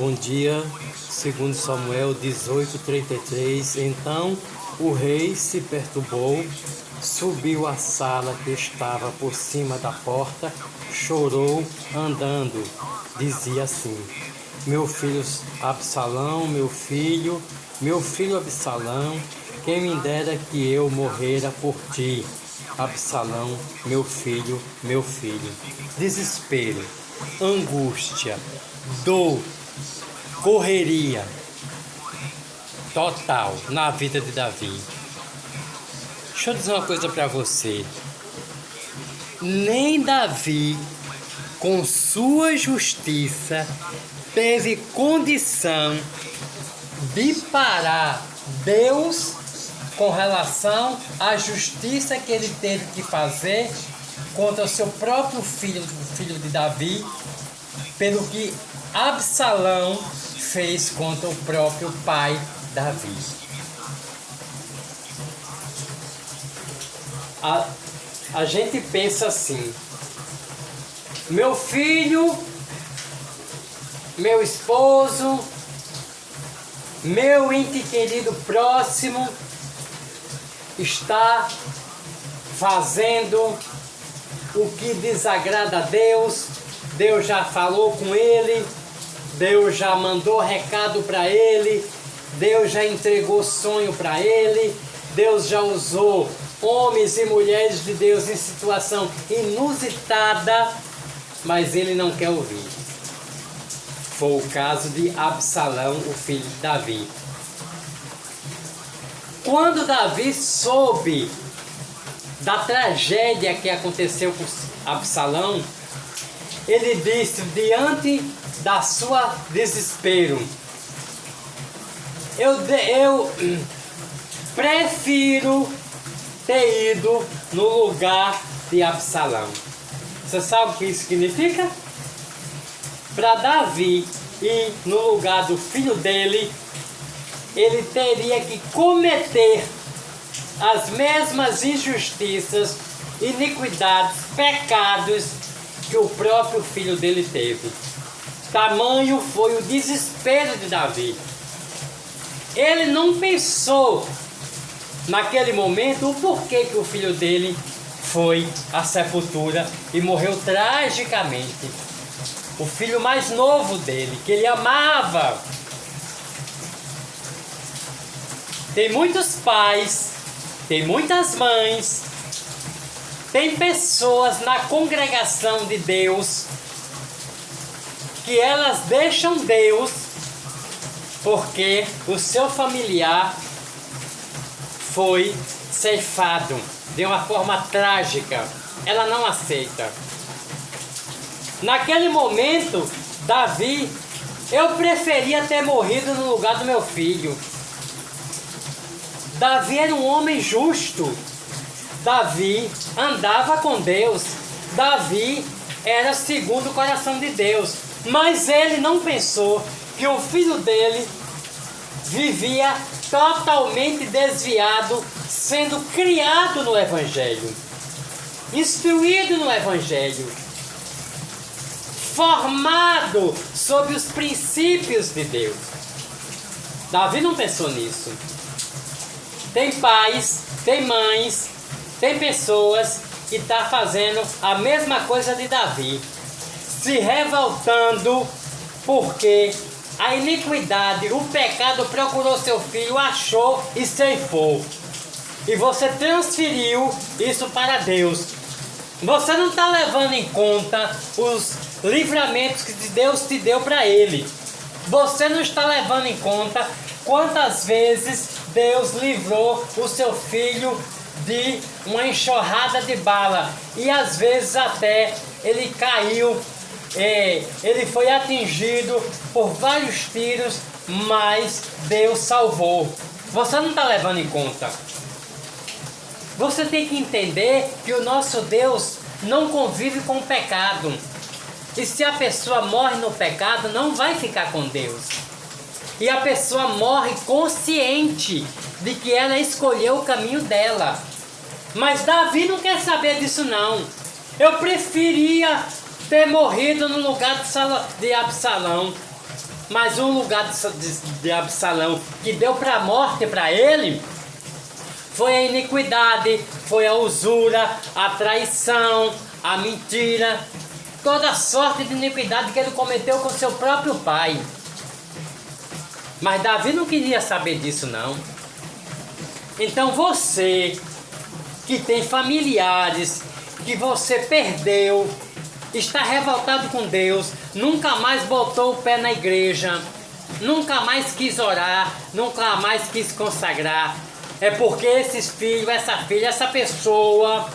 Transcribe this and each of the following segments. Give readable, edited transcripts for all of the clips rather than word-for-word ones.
Bom dia, segundo Samuel 18:33. Então o rei se perturbou, subiu à sala que estava por cima da porta, chorou andando. Dizia assim: meu filho Absalão, meu filho Absalão, quem me dera que eu morrera por ti. Absalão, meu filho, meu filho. Desespero, angústia, dor, correria total na vida de Davi. Deixa eu dizer uma coisa para você. Nem Davi, com sua justiça, teve condição de parar Deus com relação à justiça que ele teve que fazer contra o seu próprio filho, o filho de Davi, pelo que Absalão fez contra o próprio pai Davi. A gente pensa assim: meu filho, meu esposo, meu ente querido próximo está fazendo o que desagrada a Deus. Deus já falou com ele, Deus já mandou recado para ele, Deus já entregou sonho para ele, Deus já usou homens e mulheres de Deus em situação inusitada, mas ele não quer ouvir. Foi o caso de Absalão, o filho de Davi. Quando Davi soube da tragédia que aconteceu com Absalão, ele disse, diante da sua desespero: eu prefiro ter ido no lugar de Absalão. Você sabe o que isso significa? Para Davi ir no lugar do filho dele, ele teria que cometer as mesmas injustiças, iniquidades, pecados que o próprio filho dele teve. Tamanho foi o desespero de Davi. Ele não pensou naquele momento o porquê que o filho dele foi à sepultura e morreu tragicamente. O filho mais novo dele, que ele amava. Tem muitos pais, tem muitas mães, tem pessoas na congregação de Deus que elas deixam Deus porque o seu familiar foi ceifado de uma forma trágica. Ela não aceita. Naquele momento, Davi, eu preferia ter morrido no lugar do meu filho. Davi era um homem justo. Davi andava com Deus. Davi era segundo o coração de Deus. Mas ele não pensou que o filho dele vivia totalmente desviado, sendo criado no Evangelho, instruído no Evangelho, formado sob os princípios de Deus. Davi não pensou nisso. Tem pais, tem mães, tem pessoas que estão fazendo a mesma coisa de Davi, se revoltando porque a iniquidade, o pecado procurou seu filho, achou e ceifou. E você transferiu isso para Deus. Você não está levando em conta os livramentos que Deus te deu para ele. Você não está levando em conta quantas vezes Deus livrou o seu filho de uma enxurrada de bala. E às vezes até ele caiu, ele foi atingido por vários tiros, mas Deus salvou. Você não está levando em conta. Você tem que entender que o nosso Deus não convive com o pecado. E se a pessoa morre no pecado, não vai ficar com Deus. E a pessoa morre consciente de que ela escolheu o caminho dela. Mas Davi não quer saber disso não. Eu preferia ter morrido no lugar de Absalão. mas o lugar de Absalão que deu para a morte para ele foi a iniquidade, foi a usura, a traição, a mentira, toda sorte de iniquidade que ele cometeu com seu próprio pai. Mas Davi não queria saber disso, não. Então você que tem familiares que você perdeu, está revoltado com Deus, nunca mais botou o pé na igreja, nunca mais quis orar, nunca mais quis consagrar, é porque esses filhos, essa filha, essa pessoa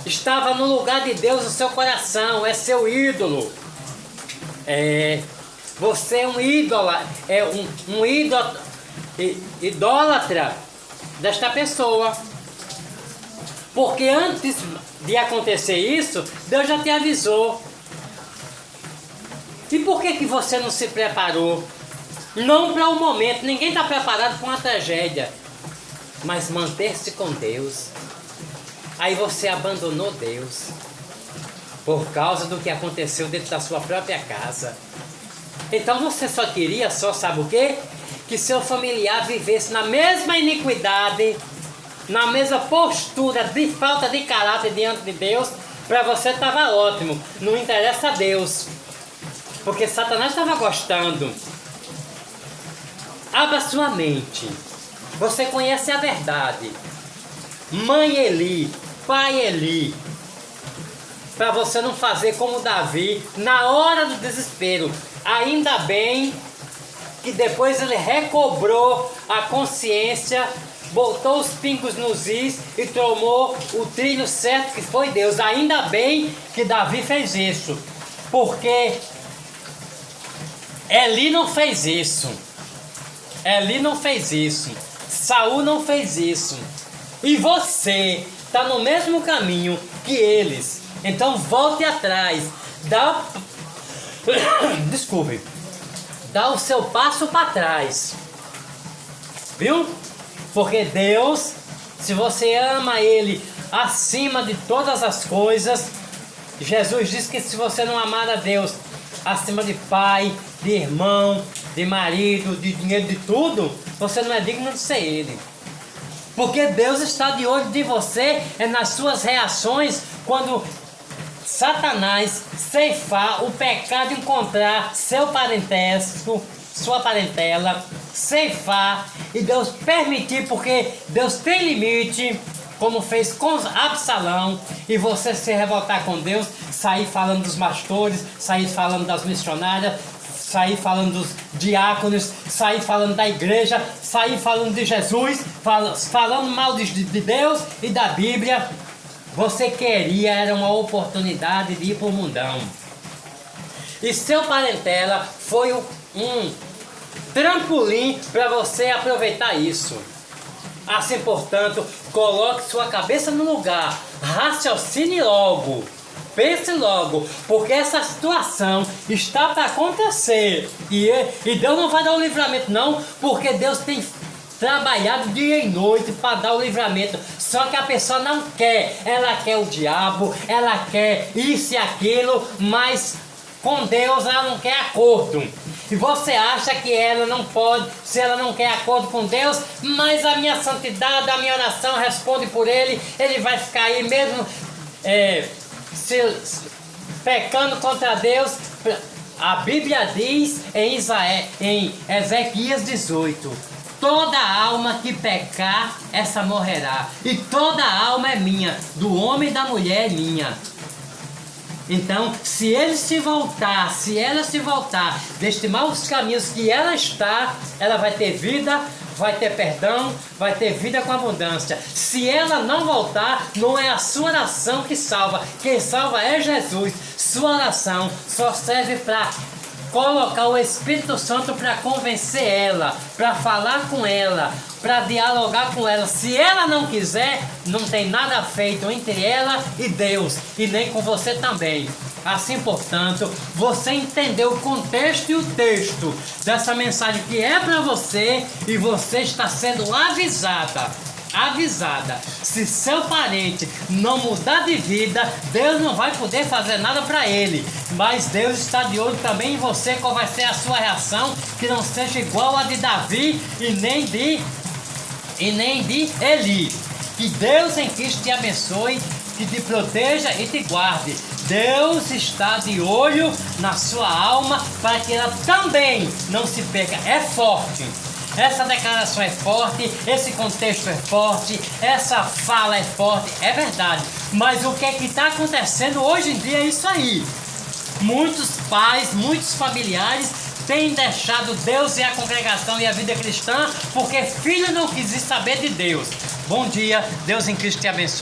estava no lugar de Deus no seu coração, é seu ídolo. Você é um ídolo, idólatra desta pessoa. Porque antes de acontecer isso, Deus já te avisou. E por que você não se preparou? Não para o momento, ninguém está preparado para uma tragédia. Mas manter-se com Deus. Aí você abandonou Deus. Por causa do que aconteceu dentro da sua própria casa. Então você só queria, sabe o quê? Que seu familiar vivesse na mesma iniquidade, na mesma postura de falta de caráter diante de Deus. Para você estava ótimo, não interessa a Deus, porque Satanás estava gostando. Abra sua mente, você conhece a verdade. Mãe Eli, pai Eli, para você não fazer como Davi na hora do desespero. Ainda bem que depois ele recobrou a consciência, botou os pingos nos is e tomou o trilho certo, que foi Deus. Ainda bem que Davi fez isso, porque Eli não fez isso. Eli não fez isso. Saul não fez isso. E você está no mesmo caminho que eles. Então volte atrás. Desculpe. Dá o seu passo para trás. Viu? Porque Deus, se você ama Ele acima de todas as coisas, Jesus disse que se você não amar a Deus acima de pai, de irmão, de marido, de dinheiro, de tudo, você não é digno de ser Ele. Porque Deus está de olho de você, é nas suas reações, quando Satanás ceifar o pecado, encontrar seu parentesco, sua parentela, ceifar, e Deus permitir, porque Deus tem limite, como fez com Absalão, e você se revoltar com Deus, sair falando dos pastores, sair falando das missionárias, sair falando dos diáconos, sair falando da igreja, sair falando de Jesus, falando mal de Deus e da Bíblia. Você queria, era uma oportunidade de ir para o mundão. E seu parentela foi um trampolim para você aproveitar isso. Assim, portanto, coloque sua cabeça no lugar, raciocine logo, pense logo, porque essa situação está para acontecer. E Deus não vai dar o livramento não, porque Deus tem trabalhado dia e noite para dar o livramento. Só que a pessoa não quer, ela quer o diabo, ela quer isso e aquilo, mas com Deus ela não quer acordo. E você acha que ela não pode, se ela não quer acordo com Deus, mas a minha santidade, a minha oração responde por ele, ele vai ficar aí mesmo pecando contra Deus. A Bíblia diz em Ezequias 18: toda alma que pecar, essa morrerá. E toda alma é minha, do homem e da mulher é minha. Então, se ele se voltar, se ela se voltar deste maus caminhos que ela está, ela vai ter vida, vai ter perdão, vai ter vida com abundância. Se ela não voltar, não é a sua oração que salva. Quem salva é Jesus. Sua oração só serve para colocar o Espírito Santo para convencer ela, para falar com ela, para dialogar com ela. Se ela não quiser, não tem nada feito entre ela e Deus, e nem com você também. Assim, portanto, você entendeu o contexto e o texto dessa mensagem que é para você, e você está sendo avisada. avisada. Se seu parente não mudar de vida, Deus não vai poder fazer nada para ele. Mas Deus está de olho também em você, qual vai ser a sua reação, que não seja igual a de Davi e nem de Eli. Que Deus em Cristo te abençoe, que te proteja e te guarde. Deus está de olho na sua alma para que ela também não se perca. É forte. Essa declaração é forte, esse contexto é forte, essa fala é forte, é verdade. Mas o que é que está acontecendo hoje em dia é isso aí. Muitos pais, muitos familiares têm deixado Deus e a congregação e a vida cristã porque filho não quis saber de Deus. Bom dia, Deus em Cristo te abençoe.